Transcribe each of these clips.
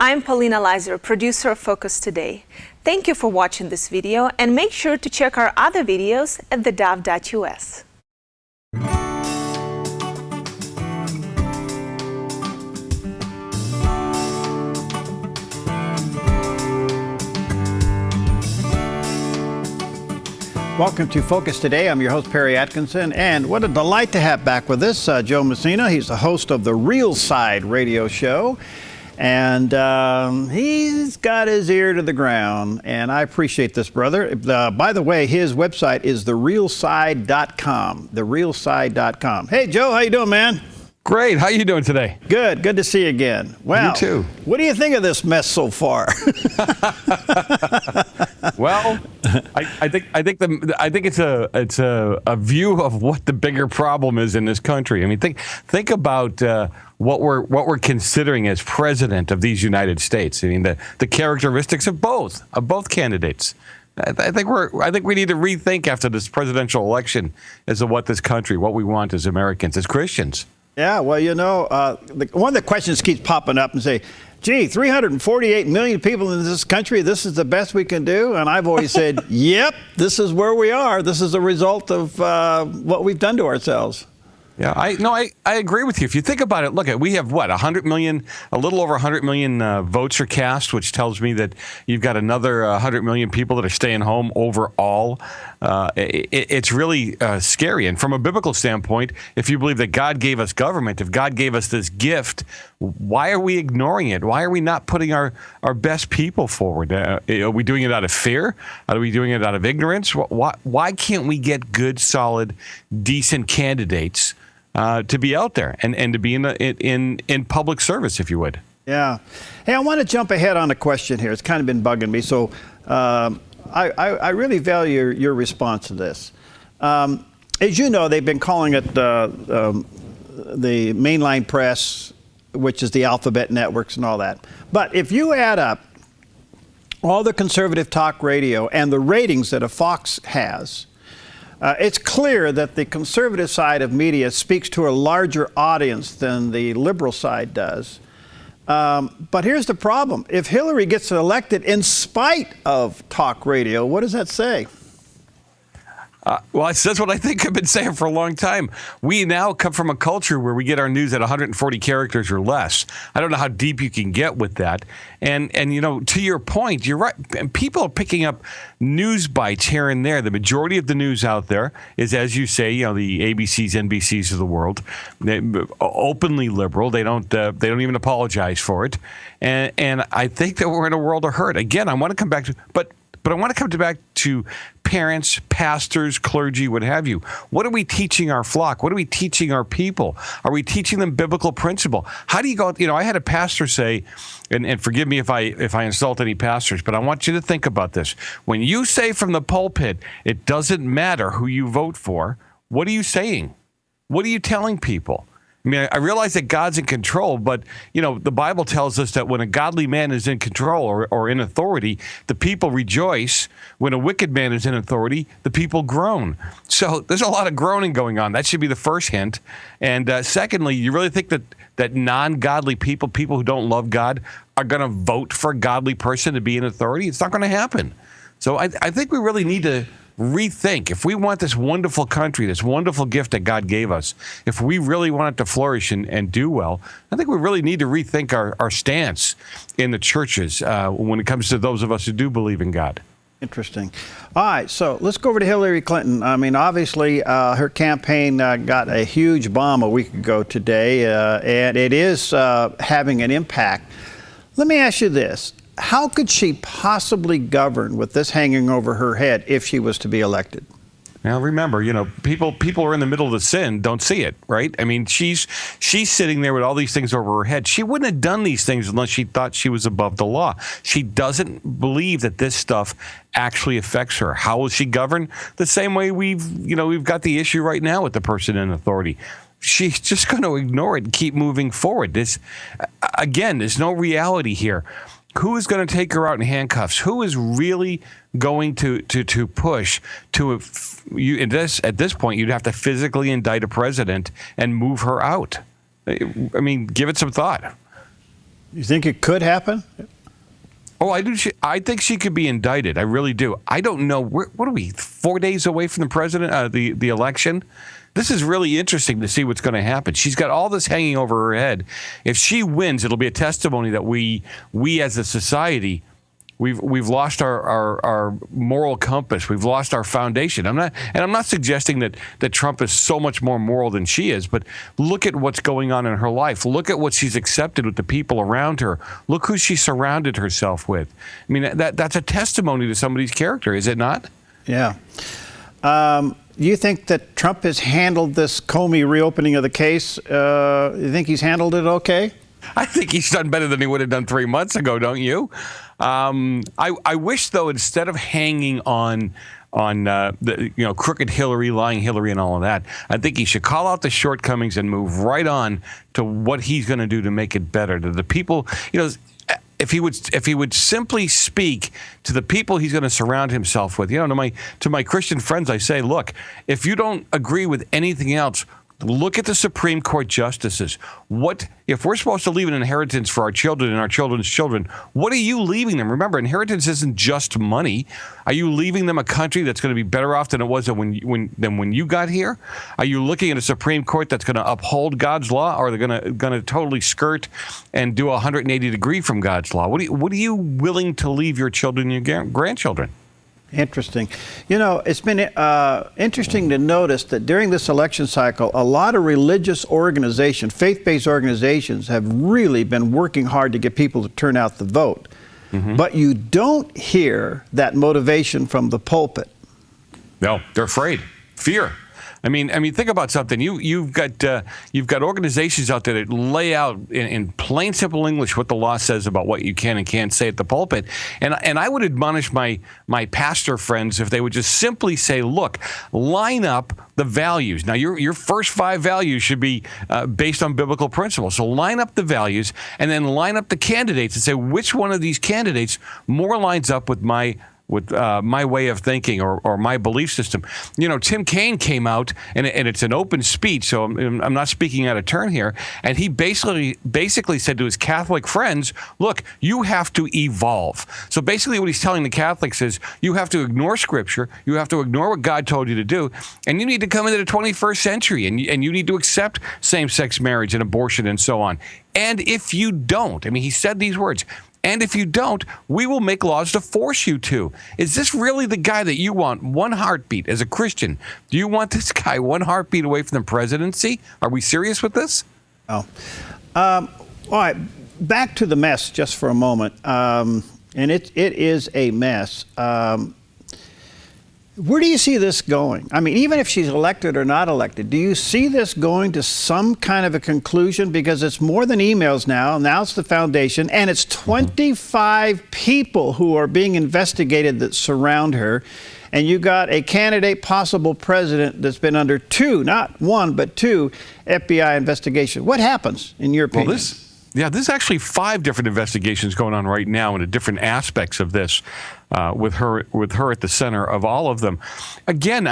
I'm Paulina Leiser, producer of Focus Today. Thank you for watching this video, and make sure to check our other videos at theDove.us. Welcome to Focus Today. I'm your host, Perry Atkinson, and what a delight to have back with us Joe Messina. He's the host of the Real Side radio show, and he's got his ear to the ground, and I appreciate this, brother. By the way, his website is therealside.com, therealside.com. Hey, Joe, how you doing, man? Great. How you doing today? Good. Good to see you again. Well, you too. What do you think of this mess so far? Well, I think it's a view of what the bigger problem is in this country. I mean, think about what we're considering as president of these United States. I mean, the characteristics of both candidates. I think we need to rethink after this presidential election as to what this country, what we want as Americans, as Christians. Yeah, well, you know, one of the questions keeps popping up and say, gee, 348 million people in this country, this is the best we can do? And I've always said, yep, this is where we are. This is a result of what we've done to ourselves. Yeah, I agree with you. If you think about it, look, we have what, 100 million, a little over 100 million votes are cast, which tells me that you've got another 100 million people that are staying home overall. It's really scary. And from a biblical standpoint, if you believe that God gave us government, if God gave us this gift, why are we ignoring it? Why are we not putting our best people forward? Are we doing it out of fear? Are we doing it out of ignorance? Why can't we get good, solid, decent candidates to be out there and to be in public service, if you would? Yeah. Hey, I want to jump ahead on a question here. It's kind of been bugging me, so I really value your response to this. As you know, they've been calling it the mainline press, which is the alphabet networks and all that. But if you add up all the conservative talk radio and the ratings that a Fox has, it's clear that the conservative side of media speaks to a larger audience than the liberal side does. But here's the problem. If Hillary gets elected in spite of talk radio, what does that say? Well, that's what I think I've been saying for a long time. We now come from a culture where we get our news at 140 characters or less. I don't know how deep you can get with that. And you know, to your point, you're right. People are picking up news bites here and there. The majority of the news out there is, as you say, you know, the ABCs, NBCs of the world, they're openly liberal. They don't even apologize for it. And I think that we're in a world of hurt. Again, I want to come back to, but I want to come back to parents, pastors, clergy, what have you. What are we teaching our flock? What are we teaching our people? Are we teaching them biblical principle? How do you go? You know, I had a pastor say, and forgive me if I insult any pastors, but I want you to think about this. When you say from the pulpit, it doesn't matter who you vote for, what are you saying? What are you telling people? I mean, I realize that God's in control, but, you know, the Bible tells us that when a godly man is in control or in authority, the people rejoice. When a wicked man is in authority, the people groan. So there's a lot of groaning going on. That should be the first hint. And secondly, you really think that non-godly people who don't love God, are going to vote for a godly person to be in authority? It's not going to happen. So I think we really need to rethink. If we want this wonderful country, this wonderful gift that God gave us, if we really want it to flourish and do well, I think we really need to rethink our stance in the churches when it comes to those of us who do believe in God. Interesting. All right, so let's go over to Hillary Clinton. I mean, obviously, her campaign got a huge bomb a week ago today, and it is having an impact. Let me ask you this. How could she possibly govern with this hanging over her head if she was to be elected? Now, remember, you know, people are in the middle of the sin, don't see it, right? I mean, she's sitting there with all these things over her head. She wouldn't have done these things unless she thought she was above the law. She doesn't believe that this stuff actually affects her. How will she govern? The same way we've got the issue right now with the person in authority. She's just going to ignore it and keep moving forward. Again, there's no reality here. Who is going to take her out in handcuffs? Who is really going to push to you? At this point, you'd have to physically indict a president and move her out. I mean, give it some thought. You think it could happen? Oh, I do. I think she could be indicted. I really do. I don't know. What are we, 4 days away from the president, the election? This is really interesting to see what's going to happen. She's got all this hanging over her head. If she wins, it'll be a testimony that we as a society, we've lost our moral compass. We've lost our foundation. I'm not suggesting that Trump is so much more moral than she is, but look at what's going on in her life. Look at what she's accepted with the people around her. Look who she surrounded herself with. I mean, that's a testimony to somebody's character, is it not? Yeah. You think that Trump has handled this Comey reopening of the case? You think he's handled it okay? I think he's done better than he would have done 3 months ago, don't you? I wish, though, instead of hanging on the crooked Hillary, lying Hillary, and all of that, I think he should call out the shortcomings and move right on to what he's going to do to make it better. To the people, if he would simply speak to the people he's going to surround himself with. To my Christian friends, I say, look, if you don't agree with anything else, look at the Supreme Court justices. What if we're supposed to leave an inheritance for our children and our children's children? What are you leaving them? Remember, inheritance isn't just money. Are you leaving them a country that's going to be better off than it was when you got here? Are you looking at a Supreme Court that's going to uphold God's law, or they're going to totally skirt and do a 180 degree from God's law? What are you willing to leave your children and your grandchildren? Interesting. It's been interesting to notice that during this election cycle, a lot of religious organizations, faith-based organizations, have really been working hard to get people to turn out the vote. Mm-hmm. But you don't hear that motivation from the pulpit. No, they're afraid. Fear. I mean, think about something. You've got organizations out there that lay out in plain, simple English what the law says about what you can and can't say at the pulpit. And I would admonish my pastor friends if they would just simply say, look, line up the values. Now, your first 5 values should be based on biblical principles. So line up the values and then line up the candidates and say which one of these candidates more lines up with my way of thinking or my belief system. Tim Kaine came out, and it's an open speech, so I'm not speaking out of turn here, and he basically said to his Catholic friends, look, you have to evolve. So basically what he's telling the Catholics is you have to ignore Scripture, you have to ignore what God told you to do, and you need to come into the 21st century, and you need to accept same-sex marriage and abortion and so on. And if you don't, he said these words, and if you don't, we will make laws to force you to. Is this really the guy that you want one heartbeat as a Christian? Do you want this guy one heartbeat away from the presidency? Are we serious with this? Oh. All right. Back to the mess just for a moment. And it is a mess. Where do you see this going? Even if she's elected or not elected, do you see this going to some kind of a conclusion? Because it's more than emails now. Now it's the foundation, and it's 25 people who are being investigated that surround her. And you got a candidate, possible president, that's been under 2, not 1, but 2 FBI investigations. What happens, in your opinion? Well, there's actually 5 different investigations going on right now into different aspects of this, with her at the center of all of them. Again,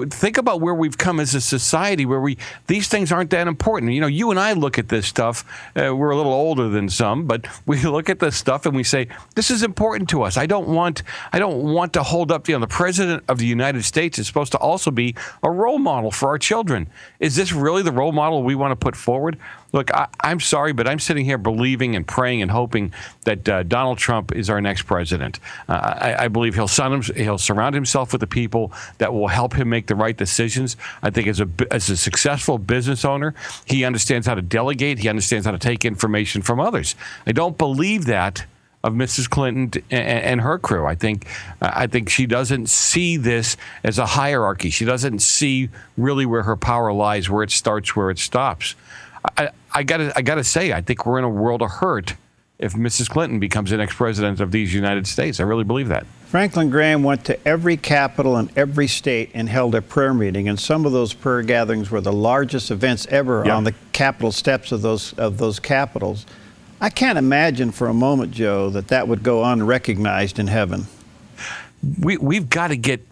think about where we've come as a society, where these things aren't that important. You and I look at this stuff. We're a little older than some, but we look at this stuff and we say, this is important to us. I don't want to hold up. The president of the United States is supposed to also be a role model for our children. Is this really the role model we want to put forward? Look, I'm sorry, but I'm sitting here believing and praying and hoping that Donald Trump is our next president. I believe he'll surround himself with the people that will help him make the right decisions. I think as a successful business owner, he understands how to delegate. He understands how to take information from others. I don't believe that of Mrs. Clinton and her crew. I think she doesn't see this as a hierarchy. She doesn't see really where her power lies, where it starts, where it stops. I gotta say, I think we're in a world of hurt if Mrs. Clinton becomes the next president of these United States. I really believe that. Franklin Graham went to every capital in every state and held a prayer meeting, and some of those prayer gatherings were the largest events ever on the Capitol steps of those capitals. I can't imagine for a moment, Joe, that would go unrecognized in heaven. We've got to get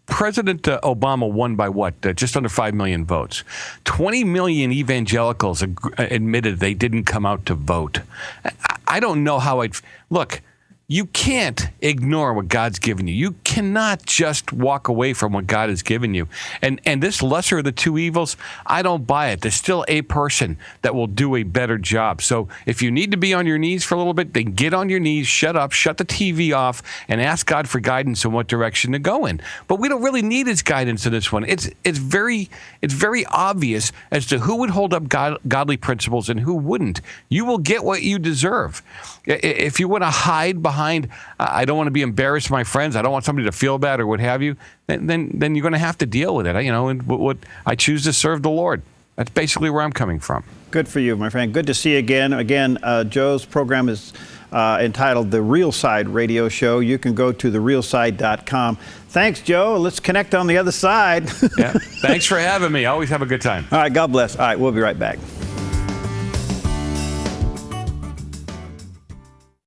President Obama won by what? Just under 5 million votes. 20 million evangelicals admitted they didn't come out to vote. I don't know how I'd look. You can't ignore what God's given you. You cannot just walk away from what God has given you. And this lesser of the two evils, I don't buy it. There's still a person that will do a better job. So if you need to be on your knees for a little bit, then get on your knees, shut up, shut the TV off, and ask God for guidance on what direction to go in. But we don't really need his guidance in this one. It's very obvious as to who would hold up godly principles and who wouldn't. You will get what you deserve. If you want to hide behind, I don't want to be embarrassed, my friends, I don't want somebody to feel bad or what have you, then you're going to have to deal with it. And what I choose to serve the Lord. That's basically where I'm coming from. Good for you, my friend. Good to see you again. Again, Joe's program is entitled The Real Side Radio Show. You can go to therealside.com. Thanks, Joe. Let's connect on the other side. Yeah. Thanks for having me. I always have a good time. All right. God bless. All right. We'll be right back.